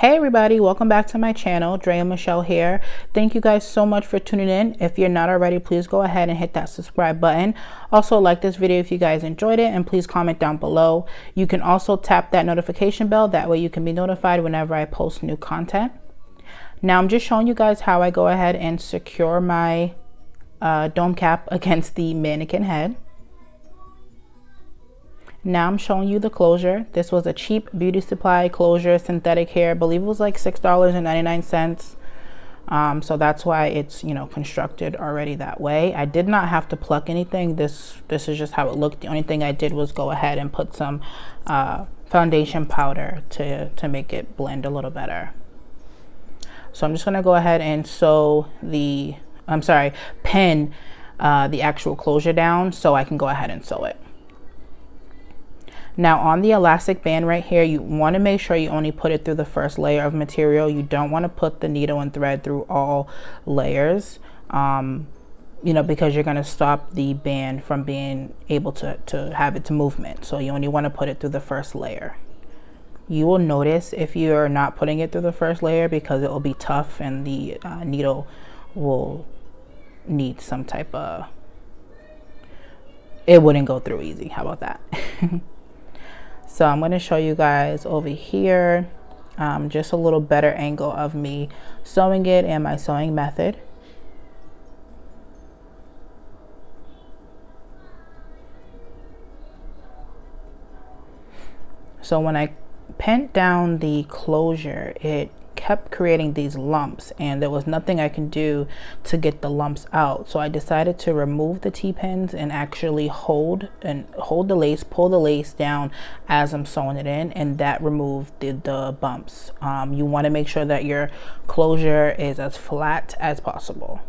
Hey everybody, welcome back to my channel. Dreya Michelle here. Thank you guys so much for tuning in. If you're not already, please go ahead and hit that subscribe button. Also like this video if you guys enjoyed it, and please comment down below. You can also tap that notification bell, that way you can be notified whenever I post new content. Now I'm just showing you guys how I go ahead and secure my dome cap against the mannequin head. Now I'm showing you the closure. This was a cheap beauty supply closure, synthetic hair. I believe it was like $6.99. So that's why it's, you know, constructed already that way. I did not have to pluck anything. This is just how it looked. The only thing I did was go ahead and put some foundation powder to make it blend a little better. So I'm just gonna go ahead and pin the actual closure down so I can go ahead and sew it. Now on the elastic band right here, you want to make sure you only put it through the first layer of material. You don't want to put the needle and thread through all layers, you know, because you're going to stop the band from being able to have its movement. So you only want to put it through the first layer. You will notice if you're not putting it through the first layer because it will be tough and the needle will need some type of, it wouldn't go through easy. How about that? So I'm going to show you guys over here just a little better angle of me sewing it and my sewing method. So when I pinned down the closure, it kept creating these lumps and there was nothing I can do to get the lumps out. So I decided to remove the T-pins and actually hold the lace, pull the lace down as I'm sewing it in, and that removed the bumps. You want to make sure that your closure is as flat as possible.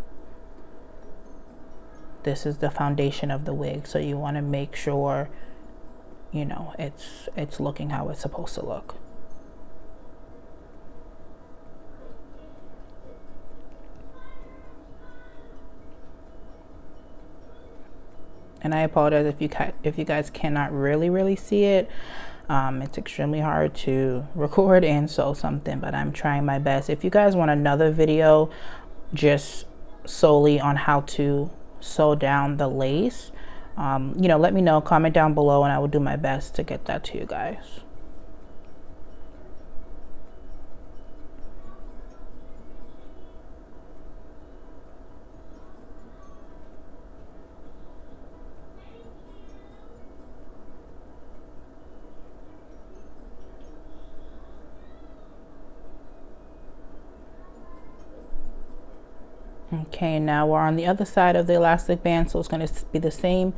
This is the foundation of the wig, so you want to make sure, you know, it's looking how it's supposed to look. And I apologize if you guys cannot really see it. It's extremely hard to record and sew something, but I'm trying my best. If you guys want another video just solely on how to sew down the lace, you know, let me know, comment down below, and I will do my best to get that to you guys. Okay, now we're on the other side of the elastic band, so it's going to be the same,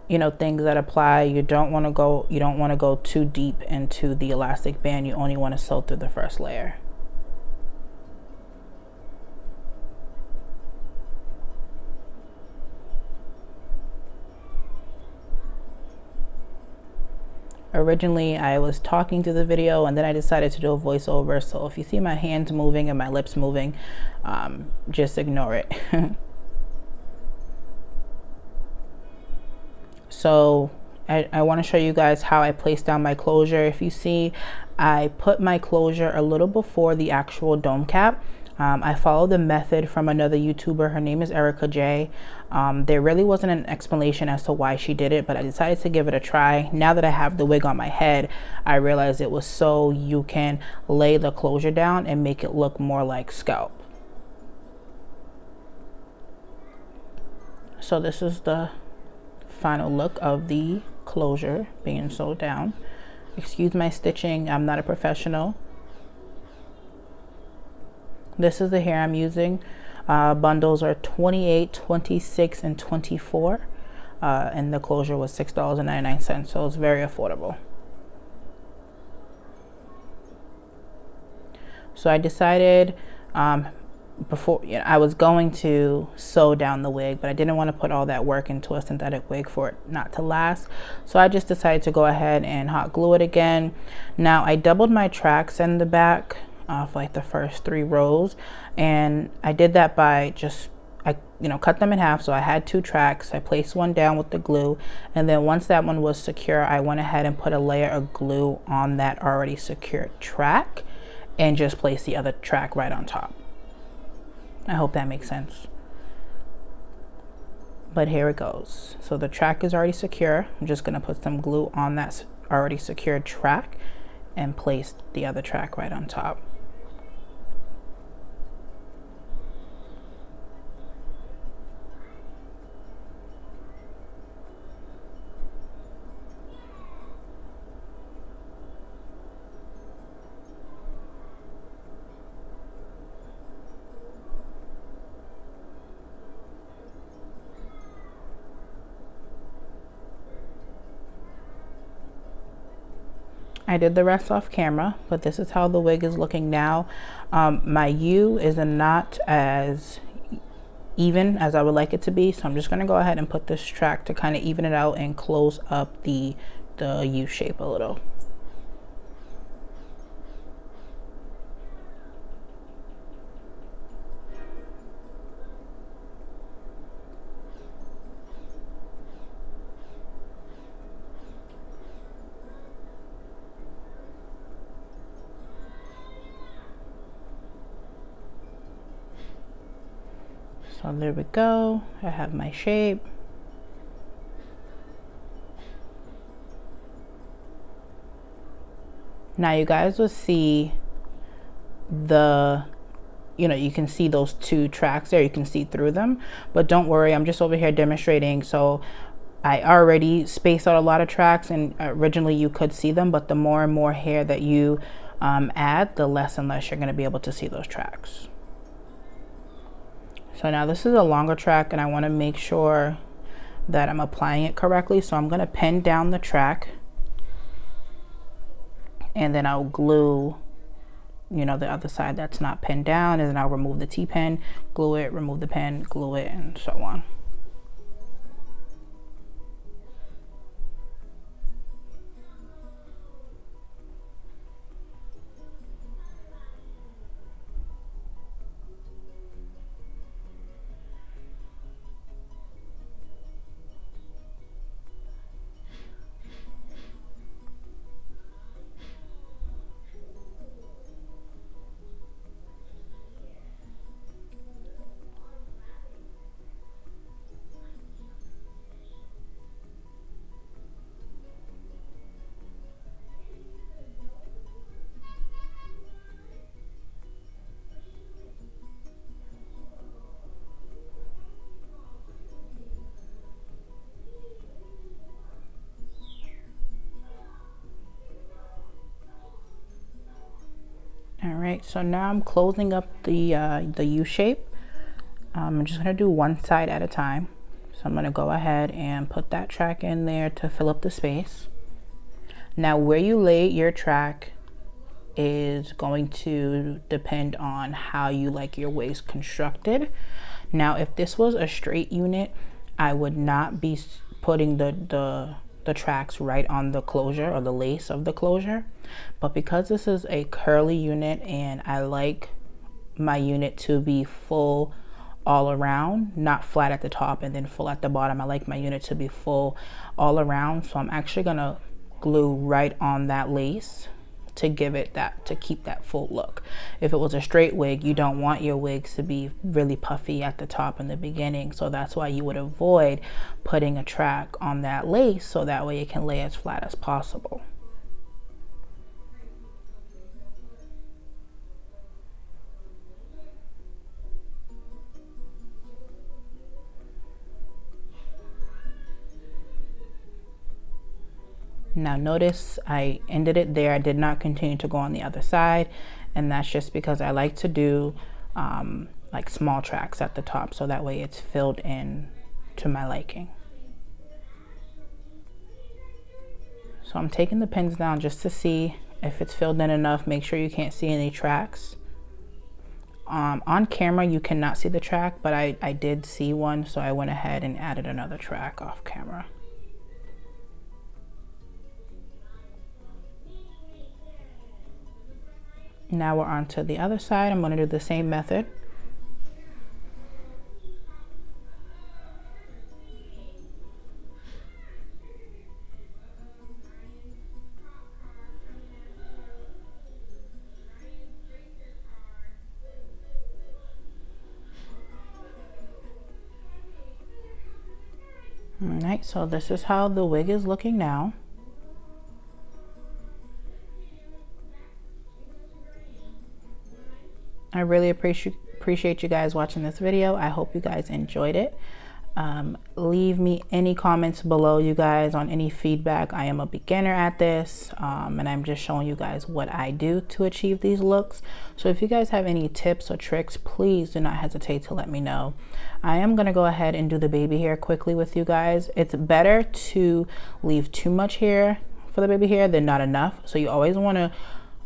you know, things that apply. You don't want to go too deep into the elastic band. You only want to sew through the first layer. Originally I was talking through the video and then I decided to do a voiceover, so if you see my hands moving and my lips moving, just ignore it. So I want to show you guys how I place down my closure. If you see, I put my closure a little before the actual dome cap. I followed the method from another YouTuber. Her name is Erica J. There really wasn't an explanation as to why she did it, but I decided to give it a try. Now that I have the wig on my head, I realized it was so you can lay the closure down and make it look more like scalp. So this is the final look of the closure being sewed down. Excuse my stitching, I'm not a professional. This is the hair I'm using. Bundles are 28, 26, and 24. And the closure was $6.99, so it's very affordable. So I decided before, you know, I was going to sew down the wig, but I didn't want to put all that work into a synthetic wig for it not to last. So I just decided to go ahead and hot glue it again. Now I doubled my tracks in the back for like the first 3 rows, and I did that by just cut them in half. So I had 2 tracks. I placed one down with the glue, and then once that one was secure, I went ahead and put a layer of glue on that already secured track, and just place the other track right on top. I hope that makes sense. But here it goes. So the track is already secure. I'm just gonna put some glue on that already secured track and place the other track right on top. I did the rest off camera, but this is how the wig is looking now. My U is not as even as I would like it to be, so I'm just gonna go ahead and put this track to kind of even it out and close up the U shape a little. So there we go. I have my shape. Now you guys will see you can see those two tracks there. You can see through them, but don't worry. I'm just over here demonstrating. So I already spaced out a lot of tracks, and originally you could see them, but the more and more hair that you add, the less and less you're going to be able to see those tracks. So now this is a longer track, and I want to make sure that I'm applying it correctly. So I'm going to pin down the track, and then I'll glue, the other side that's not pinned down, and then I'll remove the T-pin, glue it, remove the pin, glue it, and so on. All right, so now I'm closing up the U shape. I'm just gonna do one side at a time. So I'm gonna go ahead and put that track in there to fill up the space. Now where you lay your track is going to depend on how you like your waist constructed. Now if this was a straight unit, I would not be putting the tracks right on the closure or the lace of the closure, but because this is a curly unit and I like my unit to be full all around, not flat at the top and then full at the bottom, I like my unit to be full all around. So I'm actually gonna glue right on that lace to keep that full look. If it was a straight wig, you don't want your wigs to be really puffy at the top in the beginning, so that's why you would avoid putting a track on that lace, so that way it can lay as flat as possible. Now notice I ended it there. I did not continue to go on the other side, and that's just because I like to do like small tracks at the top, so that way it's filled in to my liking. So I'm taking the pins down just to see if it's filled in enough. Make sure you can't see any tracks. On camera you cannot see the track, but I did see one, so I went ahead and added another track off camera. Now we're on to the other side. I'm going to do the same method. All right, so this is how the wig is looking now. I really appreciate you guys watching this video. I hope you guys enjoyed it. Leave me any comments below, you guys, on any feedback. I am a beginner at this, and I'm just showing you guys what I do to achieve these looks. So if you guys have any tips or tricks, please do not hesitate to let me know. I am gonna go ahead and do the baby hair quickly with you guys. It's better to leave too much hair for the baby hair than not enough. So you always want to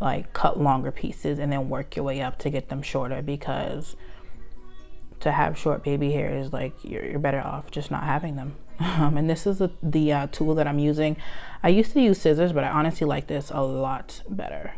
like cut longer pieces and then work your way up to get them shorter, because to have short baby hair is like you're better off just not having them. And this is the tool that I'm using. I used to use scissors, but I honestly like this a lot better.